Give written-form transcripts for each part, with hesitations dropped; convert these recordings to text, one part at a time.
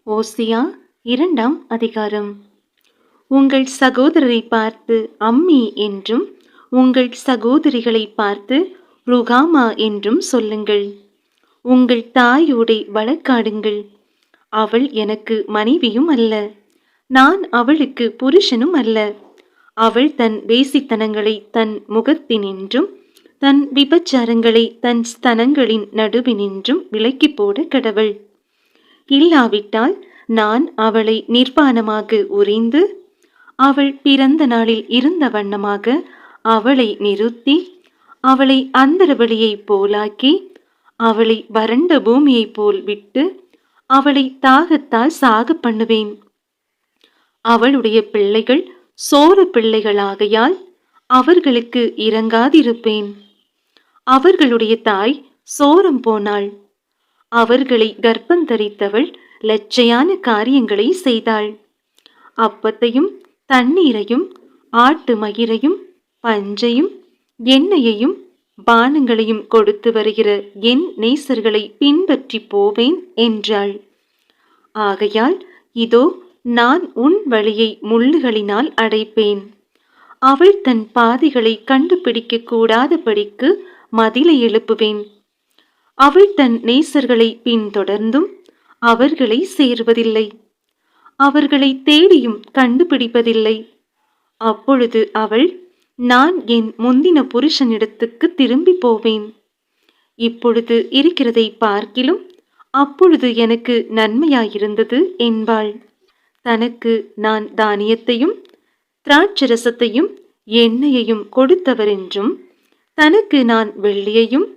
ஓசியா 2ஆம் அதிகாரம். உங்கள் சகோதரரை பார்த்து அம்மி என்றும் உங்கள் சகோதரிகளை பார்த்து ருகாமா என்றும் சொல்லுங்கள். உங்கள் தாயோடே வழக்காடுங்கள். அவள் எனக்கு மனைவியும் அல்ல, நான் அவளுக்கு புருஷனும் அல்ல. அவள் தன் வேசித்தனங்களை தன் முகத்தினின்றும் தன் விபச்சாரங்களை தன் ஸ்தனங்களின் நடுவினின்றும் விலக்கி போட கடவள். இல்லாவிட்டால் நான் அவளை நிர்வாணமாக உரிந்து அவள் பிறந்த நாளில் இருந்த வண்ணமாக அவளை நிறுத்தி அவளை அந்தரவளியைப் போலாக்கி அவளை வறண்ட பூமியைப் போல் விட்டு அவளை தாகத்தால் சாக பண்ணுவேன். அவளுடைய பிள்ளைகள் சோர பிள்ளைகளாகையால் அவர்களுக்கு இரங்காதிருப்பேன். அவர்களுடைய தாய் சோரம் போனாள். அவர்களை கர்ப்பந்தரித்தவள் லட்சையான காரியங்களை செய்தாள். அப்பத்தையும் தண்ணீரையும் ஆட்டு மயிரையும் பஞ்சையும் எண்ணெயையும் பானங்களையும் கொடுத்து வருகிற என் நேசர்களை பின்பற்றி போவேன் என்றாள். ஆகையால் இதோ நான் உன் வழியை முள்ளுகளினால் அடைப்பேன். அவள் தன் பாதைகளை கண்டுபிடிக்க கூடாதபடிக்கு மதிலை எழுப்புவேன். அவள் தன் நேசர்களை பின்தொடர்ந்தும் அவர்களை சேர்வதில்லை, அவர்களை தேடியும் கண்டுபிடிப்பதில்லை. அப்பொழுது அவள், நான் என் முந்தின புருஷனிடத்துக்கு திரும்பி போவேன். இப்பொழுது இருக்கிறதை பார்க்கிலும் அப்பொழுது எனக்கு நன்மையாயிருந்தது என்பாள். தனக்கு நான் தானியத்தையும் திராட்சரசத்தையும் எண்ணெயையும் கொடுத்தவரென்றும் தனக்கு நான் வெள்ளியையும்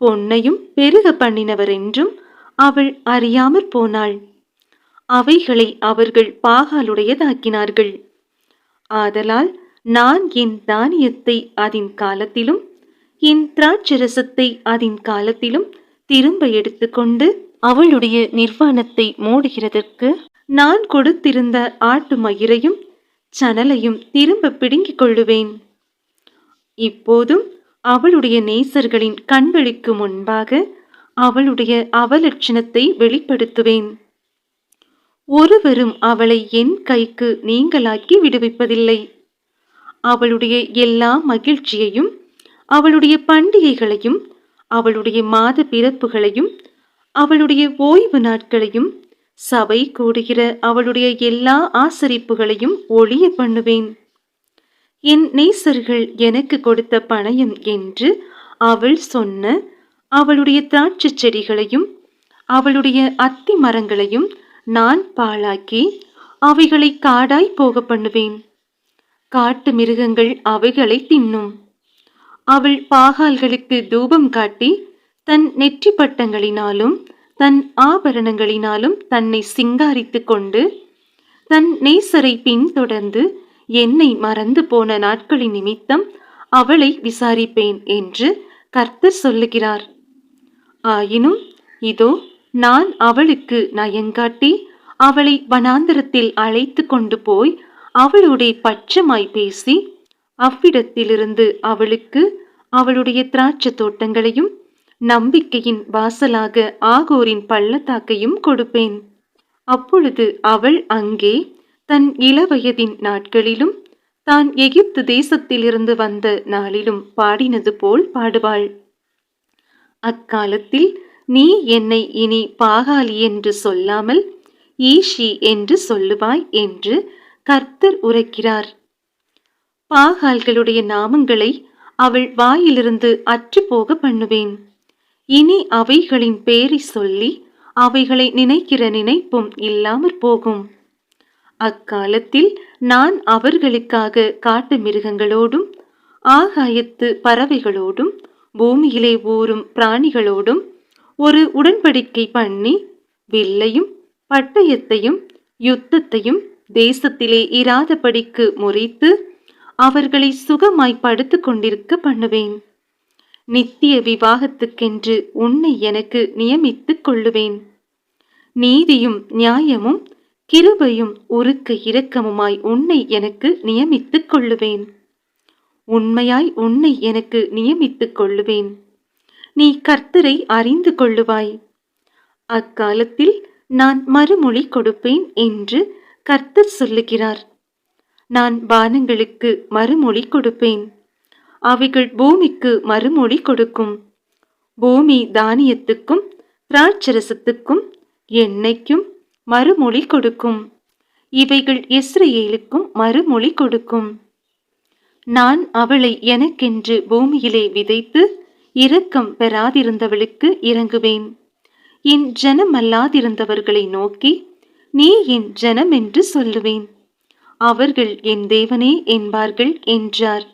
பொன்னையும் பெருக பண்ணினவர் என்றும் அவள் அறியாமற் போனாள். அவைகளை அவர்கள் பாகாலுடையதாக்கினார்கள். ஆதலால் நான் என் தானியத்தை அதின் காலத்திலும் என் திராட்சரசத்தை அதின் காலத்திலும் திரும்ப எடுத்துக்கொண்டு அவளுடைய நிர்வாணத்தை மூடுகிறதற்கு நான் கொடுத்திருந்த ஆட்டு மயிரையும் சணலையும் திரும்ப பிடுங்கிக் கொள்ளுவேன். இப்போதும் அவளுடைய நேசர்களின் கண்களுக்கு முன்பாக அவளுடைய அவலட்சணத்தை வெளிப்படுத்துவேன். ஒருவரும் அவளை என் கைக்கு நீங்களாக்கி விடுவிப்பதில்லை. அவளுடைய எல்லா மகிழ்ச்சியையும் அவளுடைய பண்டிகைகளையும் அவளுடைய மாத பிறப்புகளையும் அவளுடைய ஓய்வு நாட்களையும் சபை கூடுகிற அவளுடைய எல்லா ஆசரிப்புகளையும் ஒழிய பண்ணுவேன். என் நேசர்கள் எனக்கு கொடுத்த பணயம் என்று அவள் சொன்ன அவளுடைய திராட்சை செடிகளையும் அவளுடைய அத்தி மரங்களையும் நான் பாழாக்கி அவைகளை காடாய் போக பண்ணுவேன். காட்டு மிருகங்கள் அவைகளை தின்னும். அவள் பாகால்களுக்கு தூபம் காட்டி தன் நெற்றி பட்டங்களினாலும் தன் ஆபரணங்களினாலும் தன்னை சிங்காரித்து கொண்டு தன் நேசரை பின்தொடர்ந்து என்னை மறந்து போன நாட்களின் நிமித்தம் அவளை விசாரிப்பேன் என்று கர்த்தர் சொல்லுகிறார். ஆயினும் இதோ நான் அவளுக்கு நயங்காட்டி அவளை வனாந்தரத்தில் அழைத்து கொண்டு போய் அவளுடைய பட்சமாய் பேசி அவ்விடத்திலிருந்து அவளுக்கு அவளுடைய திராட்சை தோட்டங்களையும் நம்பிக்கையின் வாசலாக ஆகோரின் பள்ளத்தாக்கையும் கொடுப்பேன். அப்பொழுது அவள் அங்கே தன் இளவயதின் நாட்களிலும் தான் எகிப்து தேசத்திலிருந்து வந்த நாளிலும் பாடினது போல் பாடுவாள். அக்காலத்தில் நீ என்னை இனி பாகாலி என்று சொல்லாமல் ஈஷி என்று சொல்லுவாய் என்று கர்த்தர் உரைக்கிறார். பாகால்களுடைய நாமங்களை அவள் வாயிலிருந்து அற்று போக பண்ணுவேன். இனி அவைகளின் பேரை சொல்லி அவைகளை நினைக்கிற நினைப்பும் இல்லாமற் போகும். அக்காலத்தில் நான் அவர்களுக்காக காட்டு மிருகங்களோடும் ஆகாயத்து பறவைகளோடும் பூமியிலே ஊறும் பிராணிகளோடும் ஒரு உடன்படிக்கை பண்ணி வில்லையும் பட்டயத்தையும் யுத்தத்தையும் தேசத்திலே இராதபடிக்கு முறித்து அவர்களை சுகமாய் படுத்து கொண்டிருக்க பண்ணுவேன். நித்திய விவாகத்துக்கென்று உன்னை எனக்கு நியமித்துக் கொள்ளுவேன். நீதியும் நியாயமும் கிருபையும் உருக்க இரக்கமுமாய் உன்னை எனக்கு நியமித்துக் கொள்ளுவேன். உண்மையாய் உன்னை எனக்கு நியமித்துக் கொள்ளுவேன். நீ கர்த்தரை அறிந்து கொள்ளுவாய். அக்காலத்தில் நான் மறுமொழி கொடுப்பேன் என்று கர்த்தர் சொல்லுகிறார். நான் வானங்களுக்கு மறுமொழி கொடுப்பேன், அவைகள் பூமிக்கு மறுமொழி கொடுக்கும். பூமி தானியத்துக்கும் திராட்சரசத்துக்கும் எண்ணெய்க்கும் மறுமொழி கொடுக்கும். இவைகள் இஸ்ரவேலுக்கும் மறுமொழி கொடுக்கும். நான் அவளை எனக்கென்று பூமியிலே விதைத்து இரக்கம் பெறாதிருந்தவளுக்கு இறங்குவேன். என் ஜனமல்லாதிருந்தவர்களை நோக்கி, நீ என் ஜனம் என்று சொல்லுவேன். அவர்கள் என் தேவனே என்பார்கள் என்றார்.